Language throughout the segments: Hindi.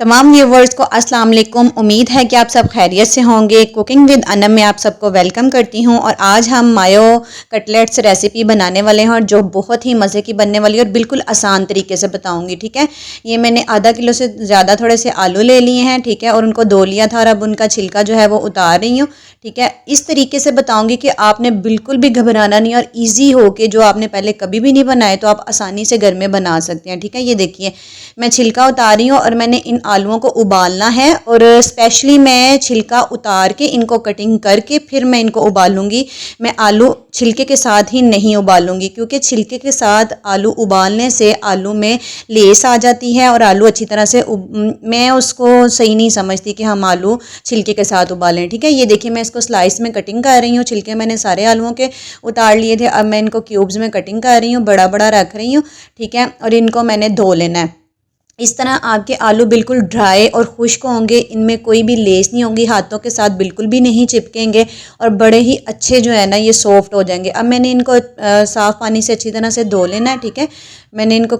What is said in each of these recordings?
तमाम व्यूवर्स को अस्सलाम वालेकुम। उम्मीद है कि आप सब खैरियत से होंगे। कुकिंग विद अनम में आप सबको वेलकम करती हूं और आज हम मायो कटलेट्स रेसिपी बनाने वाले हैं और जो बहुत ही मज़े की बनने वाली है और बिल्कुल आसान तरीके से बताऊंगी। ठीक है, ये मैंने आधा किलो से ज़्यादा थोड़े से आलू ले लिए हैं। ठीक है, और उनको धो लिया था और अब उनका छिलका जो है वो उतार रही हूँ। ठीक है, इस तरीके से बताऊंगी कि आपने बिल्कुल भी घबराना नहीं और ईजी हो के जो आपने पहले कभी भी नहीं बनाए तो आप आसानी से घर में बना सकते हैं। ठीक है, ये देखिए मैं छिलका उतार रही हूँ और मैंने इन आलूओं को उबालना है और स्पेशली मैं छिलका उतार के इनको कटिंग करके फिर मैं इनको उबालूंगी। मैं आलू छिलके के साथ ही नहीं उबालूंगी क्योंकि छिलके के साथ आलू उबालने से आलू में लेस आ जाती है और आलू अच्छी तरह से मैं उसको सही नहीं समझती कि हम आलू छिलके के साथ उबालें। ठीक है, ये देखिए मैं इसको स्लाइस में कटिंग कर रही हूँ। छिलके मैंने सारे आलूओं के उतार लिए थे, अब मैं इनको क्यूब्स में कटिंग कर रही हूँ, बड़ा बड़ा रख रही हूँ। ठीक है, और इनको मैंने धो लेना है। इस तरह आपके आलू बिल्कुल ड्राई और खुश्क होंगे, इनमें कोई भी लेस नहीं होंगी, हाथों के साथ बिल्कुल भी नहीं चिपकेंगे और बड़े ही अच्छे जो है ना ये सॉफ्ट हो जाएंगे। अब मैंने इनको साफ़ पानी से अच्छी तरह से धो लेना है। ठीक है, मैंने इनको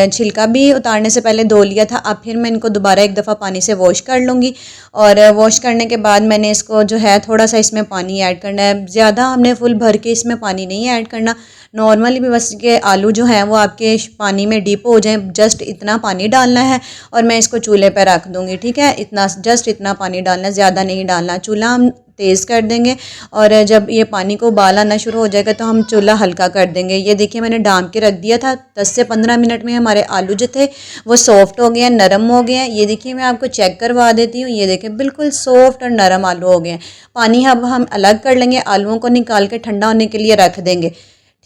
छिलका भी उतारने से पहले धो लिया था। अब फिर मैं इनको दोबारा एक दफ़ा पानी से वॉश कर लूँगी और वॉश करने के बाद मैंने इसको जो है थोड़ा सा इसमें पानी ऐड करना है। ज़्यादा हमने फुल भर के इसमें पानी नहीं ऐड करना, नॉर्मली भी बस के आलू जो हैं वो आपके पानी में डिप हो जाएं, जस्ट इतना पानी डालना है और मैं इसको चूल्हे पर रख दूँगी। ठीक है, इतना जस्ट इतना पानी डालना, ज़्यादा नहीं डालना। चूल्हा हम तेज़ कर देंगे और जब ये पानी को उबाल आना शुरू हो जाएगा तो हम चूल्हा हल्का कर देंगे। ये देखिए मैंने डाम के रख दिया था। 10 से 15 मिनट में हमारे आलू जो थे वो सॉफ्ट हो गए हैं, नरम हो गए हैं। ये देखिए मैं आपको चेक करवा देती हूँ। ये देखिए बिल्कुल सॉफ्ट और नरम आलू हो गए हैं। पानी अब हम अलग कर लेंगे, आलूओं को निकाल के ठंडा होने के लिए रख देंगे।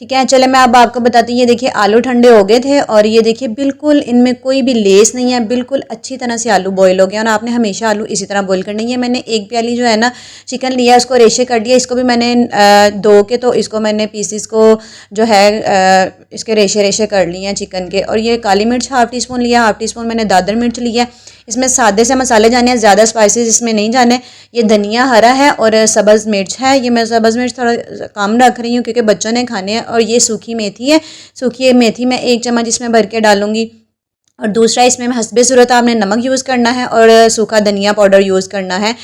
ठीक है, चले मैं अब आपको बताती हूँ। ये देखिए आलू ठंडे हो गए थे और ये देखिए बिल्कुल इनमें कोई भी लेस नहीं है, बिल्कुल अच्छी तरह से आलू बॉईल हो गया। और आपने हमेशा आलू इसी तरह बॉईल करनी है। मैंने एक प्याली जो है ना चिकन लिया, उसको रेशे कर दिया। इसको भी मैंने धो के तो इसको मैंने पीसीस को जो है इसके रेशे रेशे कर लिए हैं चिकन के। और ये काली मिर्च हाफ़ टी स्पून लिया, हाफ़ टी स्पून मैंने दादर मिर्च लिया। इसमें सादे से मसाले जाने हैं, ज़्यादा स्पाइसेस इसमें नहीं जाने। ये धनिया हरा है और सब्ज़ मिर्च है। ये मैं सब्ज़ मिर्च थोड़ा कम रख रही हूँ क्योंकि बच्चों ने खाने हैं। और ये सूखी मेथी है, सूखी मेथी मैं 1 चम्मच इसमें भर के डालूंगी। और दूसरा इसमें हस्बे ज़रूरत आपने नमक यूज़ करना है और सूखा धनिया पाउडर यूज़ करना है।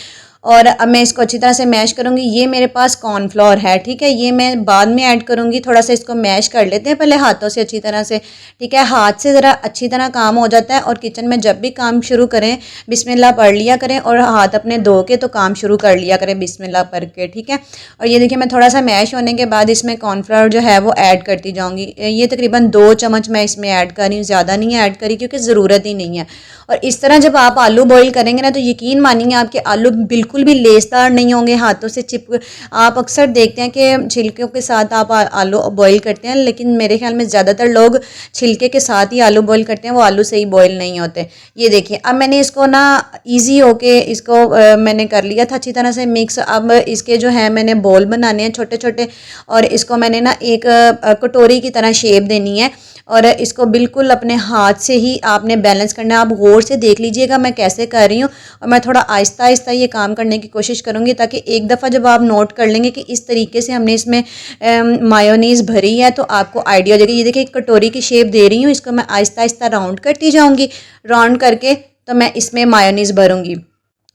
और अब मैं इसको अच्छी तरह से मैश करूँगी। ये मेरे पास कॉर्नफ्लोर है। ठीक है, ये मैं बाद में ऐड करूँगी। थोड़ा सा इसको मैश कर लेते हैं पहले हाथों से अच्छी तरह से। ठीक है, हाथ से ज़रा अच्छी तरह काम हो जाता है। और किचन में जब भी काम शुरू करें बिस्मिल्लाह पढ़ लिया करें और हाथ अपने धो के तो काम शुरू कर लिया करें बिस्मिल्लाह पढ़ के। ठीक है, और ये देखिए मैं थोड़ा सा मैश होने के बाद इसमें कॉर्नफ्लोर जो है वो ऐड करती जाऊँगी। ये तकरीबन 2 चम्मच मैं इसमें ऐड कर रही हूँ, ज़्यादा नहीं ऐड करी क्योंकि ज़रूरत ही नहीं है। और इस तरह जब आप आलू बॉईल करेंगे ना तो यकीन मानिए आपके आलू बिल्कुल भी लेसदार नहीं होंगे, हाथों से चिप। आप अक्सर देखते हैं कि छिलकों के साथ आप आलू बॉईल करते हैं, लेकिन मेरे ख्याल में ज़्यादातर लोग छिलके के साथ ही आलू बॉईल करते हैं, वो आलू से ही बॉईल नहीं होते। ये देखिए अब मैंने इसको ना ईजी होके इसको मैंने कर लिया था अच्छी तरह से मिक्स। अब इसके जो है मैंने बॉल बनाने हैं छोटे छोटे और इसको मैंने ना एक कटोरी की तरह शेप देनी है और इसको बिल्कुल अपने हाथ से ही आपने बैलेंस करना है। आप गौर से देख लीजिएगा मैं कैसे कर रही हूँ और मैं थोड़ा आहिस्ता आहिस्ता ये काम करने की कोशिश करूँगी ताकि एक दफ़ा जब आप नोट कर लेंगे कि इस तरीके से हमने इसमें मायोनीज़ भरी है तो आपको आइडिया हो जाएगा। ये देखिए एक कटोरी की शेप दे रही हूँ, इसको मैं आहिस्ता आहिस्ता राउंड करती जाऊँगी। राउंड करके तो मैं इसमें मायोनीज़ भरूँगी।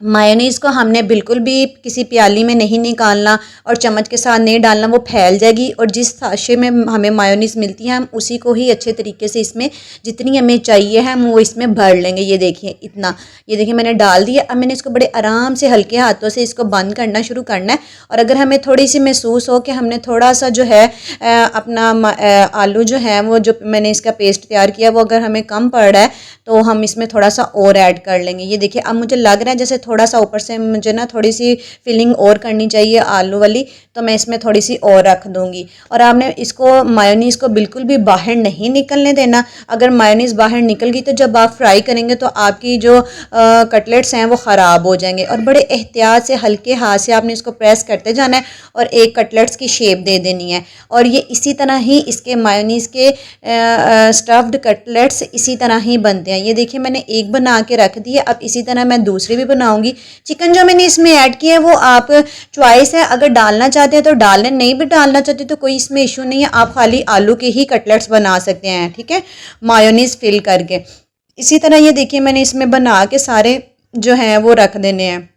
मायोनीज़ को हमने बिल्कुल भी किसी प्याली में नहीं निकालना और चम्मच के साथ नहीं डालना, वो फैल जाएगी। और जिस साशे में हमें मायोनीज़ मिलती है हम उसी को ही अच्छे तरीके से इसमें जितनी हमें चाहिए है हम वो इसमें भर लेंगे। ये देखिए इतना, ये देखिए मैंने डाल दिया। अब मैंने इसको बड़े आराम से हल्के हाथों से इसको बंद करना शुरू करना है। और अगर हमें थोड़ी सी महसूस हो कि हमने थोड़ा सा जो है अपना आलू जो है वो जो मैंने इसका पेस्ट तैयार किया वो अगर हमें कम पड़ रहा है तो हम इसमें थोड़ा सा और ऐड कर लेंगे। ये देखिए अब मुझे लग रहा है जैसे थोड़ा सा ऊपर से मुझे ना थोड़ी सी फिलिंग और करनी चाहिए आलू वाली, तो मैं इसमें थोड़ी सी और रख दूंगी। और आपने इसको मायोनीज़ को बिल्कुल भी बाहर नहीं निकलने देना। अगर मायोनीज़ बाहर निकल गई तो जब आप फ्राई करेंगे तो आपकी जो कटलेट्स हैं वो ख़राब हो जाएंगे। और बड़े एहतियात से हल्के हाथ से आपने इसको प्रेस करते जाना है और एक कटलेट्स की शेप दे देनी है। और ये इसी तरह ही इसके मायोनीज़ के स्टफ्ड कटलेट्स इसी तरह ही बनते हैं। ये देखिए मैंने एक बना के रख दी है, अब इसी तरह मैं दूसरी भी बनाऊंगी। चिकन जो मैंने इसमें ऐड किया है वो आप चॉइस है, अगर डालना चाहते हैं तो डालें, नहीं भी डालना चाहते तो कोई इसमें इशू नहीं है। आप खाली आलू के ही कटलेट्स बना सकते हैं। ठीक है, मायोनीज़ फिल करके। इसी तरह ये देखिए मैंने इसमें बना के सारे जो हैं वो रख देने हैं।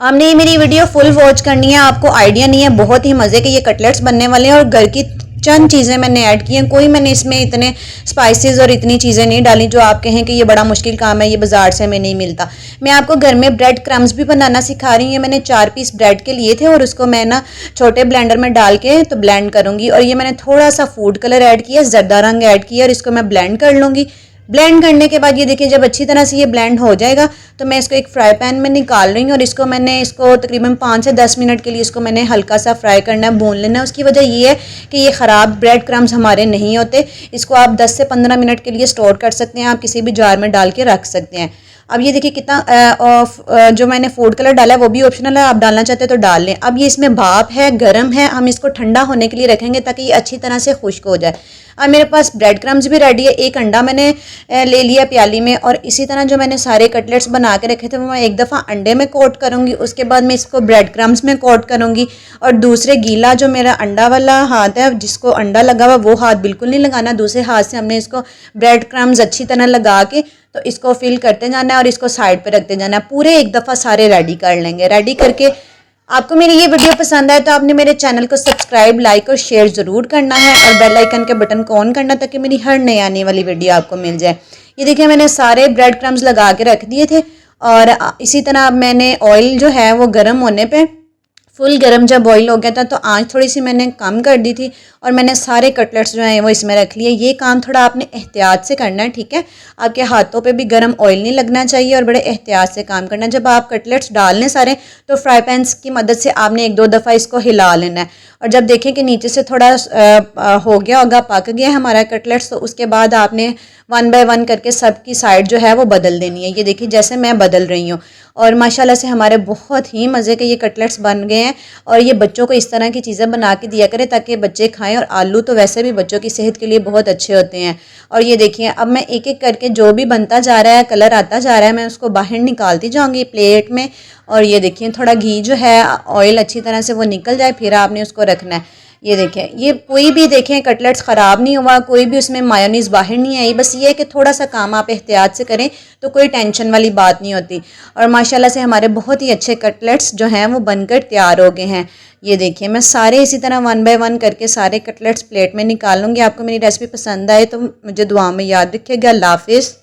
आपने ये मेरी वीडियो फुल वॉच करनी है, आपको आइडिया नहीं है, बहुत ही मज़े के ये कटलेट्स बनने वाले हैं और घर की चंद चीज़ें मैंने ऐड की हैं। कोई मैंने इसमें इतने स्पाइसेस और इतनी चीज़ें नहीं डाली जो आप कहें कि ये बड़ा मुश्किल काम है, ये बाजार से हमें नहीं मिलता। मैं आपको घर में ब्रेड क्रम्स भी बनाना सिखा रही हूँ। मैंने 4 पीस ब्रेड के लिए थे और उसको मैं ना छोटे ब्लेंडर में डाल के तो ब्लेंड करूँगी। और ये मैंने थोड़ा सा फूड कलर ऐड किया, जर्दा रंग ऐड किया और इसको मैं ब्लेंड कर लूँगी। ब्लेंड करने के बाद ये देखिए जब अच्छी तरह से ये ब्लेंड हो जाएगा तो मैं इसको एक फ्राई पैन में निकाल रही हूँ और इसको तकरीबन 5 से 10 मिनट के लिए इसको मैंने हल्का सा फ्राई करना है, भून लेना है। उसकी वजह ये है कि ये ख़राब ब्रेड क्रम्स हमारे नहीं होते। इसको आप 10 से 15 मिनट के लिए स्टोर कर सकते हैं, आप किसी भी जार में डाल के रख सकते हैं। अब ये देखिए कितना जो मैंने फूड कलर डाला है वो भी ऑप्शनल है, आप डालना चाहते हैं तो डाल लें। अब ये इसमें भाप है, गर्म है, हम इसको ठंडा होने के लिए रखेंगे ताकि ये अच्छी तरह से खुश्क हो जाए। अब मेरे पास ब्रेड क्रम्स भी रेडी है, एक अंडा मैंने ले लिया प्याली में और इसी तरह जो मैंने सारे कटलेट्स बना के रखे थे वो मैं एक दफ़ा अंडे में कोट करूँगी, उसके बाद मैं इसको ब्रेड क्रम्स में कोट करूँगी और दूसरे गीला जो मेरा अंडा वाला हाथ है जिसको अंडा लगा हुआ वो हाथ बिल्कुल नहीं लगाना, दूसरे हाथ से हमने इसको ब्रेड क्रम्स अच्छी तरह लगा के तो इसको फिल करते जाना है और इसको साइड पे रखते जाना है। पूरे एक दफ़ा सारे रेडी कर लेंगे। रेडी करके आपको मेरी ये वीडियो पसंद आए तो आपने मेरे चैनल को सब्सक्राइब, लाइक और शेयर ज़रूर करना है और बेल आइकन के बटन को ऑन करना ताकि मेरी हर नई आने वाली वीडियो आपको मिल जाए। ये देखिए मैंने सारे ब्रेड क्रम्स लगा के रख दिए थे और इसी तरह मैंने ऑयल जो है वो गर्म होने पे फुल गरम जब बॉईल हो गया था तो आंच थोड़ी सी मैंने कम कर दी थी और मैंने सारे कटलेट्स जो हैं वो इसमें रख लिए। ये काम थोड़ा आपने एहतियात से करना है, ठीक है। आपके हाथों पे भी गरम ऑयल नहीं लगना चाहिए और बड़े एहतियात से काम करना है। जब आप कटलेट्स डाल लें सारे तो फ्राई पैन की मदद से आपने एक दो दफ़ा इसको हिला लेना है और जब देखें कि नीचे से थोड़ा हो गया होगा, पक गया हमारा कटलेट्स, तो उसके बाद आपने 1 बाय 1 करके सबकी साइड जो है वो बदल देनी है। ये देखिए जैसे मैं बदल रही हूँ और माशाल्लाह से हमारे बहुत ही मज़े के ये कटलेट्स बन गए हैं। और ये बच्चों को इस तरह की चीज़ें बना के दिया करें ताकि बच्चे खाएं और आलू तो वैसे भी बच्चों की सेहत के लिए बहुत अच्छे होते हैं। और ये देखिए अब मैं एक एक करके जो भी बनता जा रहा है, कलर आता जा रहा है, मैं उसको बाहर निकालती जाऊँगी प्लेट में। और ये देखिए थोड़ा घी जो है, ऑयल अच्छी तरह से वो निकल जाए फिर आपने उसको रखना है। ये देखें, ये कोई भी देखें कटलेट्स ख़राब नहीं हुआ, कोई भी उसमें मायोनीज़ बाहर नहीं आई। बस ये है कि थोड़ा सा काम आप एहतियात से करें तो कोई टेंशन वाली बात नहीं होती। और माशाल्लाह से हमारे बहुत ही अच्छे कटलेट्स जो हैं वो बनकर तैयार हो गए हैं। ये देखिए मैं सारे इसी तरह 1 बाय 1 करके सारे कटलेट्स प्लेट में निकाल लूँगी। आपको मेरी रेसिपी पसंद आए तो मुझे दुआ में याद रखिएगा। अल्लाह हाफ़िज़।